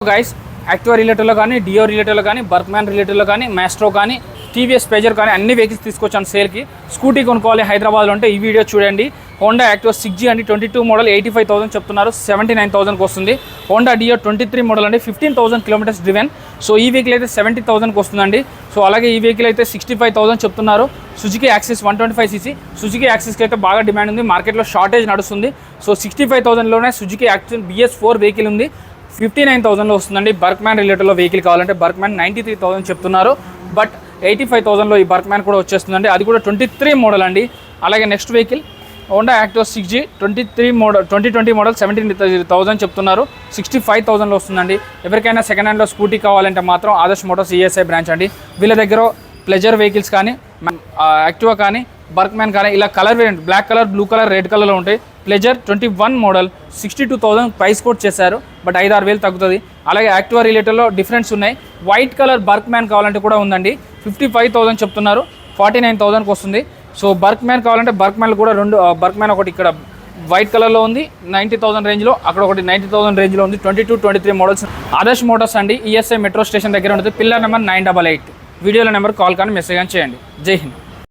Guys Activa రిలేటెడ్లో కానీ డియో రిలేటెడ్లో కానీ బర్క్మ్యాన్ రిలేటెడ్లో కానీ మ్యాస్ట్రో కానీ టీవీఎస్ పేజర్ కానీ అన్ని వెహికల్స్ తీసుకొచ్చాను సేల్కి. స్కూటీ కొనుక్కోవాలి హైదరాబాద్లో అంటే ఈ వీడియో చూడండి. హోండా యాక్టివా 6G అండి 22 మోడల్ 85,000 చెప్తున్నారు, 79,000కి వస్తుంది. హోండా డియో 23 మోడల్ అండి 15,000 కిలోమీటర్స్ డ్రివెన్. సో ఈ వెహికల్ అయితే 70,000కి వస్తుందండి. సో అలాగే ఈ వెహికల్ అయితే 65,000 చెప్తున్నారు. Suzuki axis 125cc. సుజుకి యాక్సిస్కి అయితే బాగా డిమాండ్ ఉంది, మార్కెట్లో షార్టేజ్ నడుస్తుంది. సో 65,000లోనే సుజుకి యాక్సిస్ BS4 వెహికల్ ఉంది, 59,000లో వస్తుందండి. బర్క్మ్యాన్ రిలేటెడ్లో వెహికల్ కావాలంటే బర్క్మ్యాన్ 93,000 చెప్తున్నారు, బట్ 85,000లో ఈ బర్క్మ్యాన్ కూడా వచ్చేస్తుందండి. అది కూడా 23 మోడల్ అండి. అలాగే next vehicle Honda Activa 6G 23 model 2020 model 17,000 చెప్తున్నారు, 65,000లో వస్తుందండి. ఎవరికైనా సెకండ్ హ్యాండ్లో స్కూటీ కావాలంటే మాత్రం ఆదర్శ్ మోటార్స్ ESI బ్రాంచ్ అండి. వీళ్ళ దగ్గర ప్లెజర్ వెహికల్స్ కానీ యాక్టివా కానీ బర్క్మ్యాన్ కానీ ఇలా colour variant black colour, blue colour, red కలర్లో ఉంటాయి. ప్లెజర్ 21 మోడల్ 62,000 ప్రైస్ కోట్ చేశారు, బట్ 5-6 తగ్గుతుంది. అలాగే యాక్టివా రిలేటెడ్లో డిఫరెన్స్ ఉన్నాయి. వైట్ కలర్ బర్క్మ్యాన్ కావాలంటే కూడా ఉందండి, 55,000 చెప్తున్నారు, 49,000కి వస్తుంది. సో బర్క్మ్యాన్ కావాలంటే బర్క్మ్యాన్ కూడా రెండు బర్క్మ్యాన్ ఒకటి ఇక్కడ వైట్ కలర్లో ఉంది 90,000 రేంజ్లో, అక్కడ ఒకటి 90,000 రేంజ్లో ఉంది. 22, 23 మోడల్స్. ఆదర్శ్ మోటార్స్ అండి, ESI మెట్రో స్టేషన్ దగ్గర ఉంటుంది. Pillar number 988. వీడియోలో నెంబర్ కాల్ కానీ మెసేజ్ కానీ చేయండి. జై హింద్.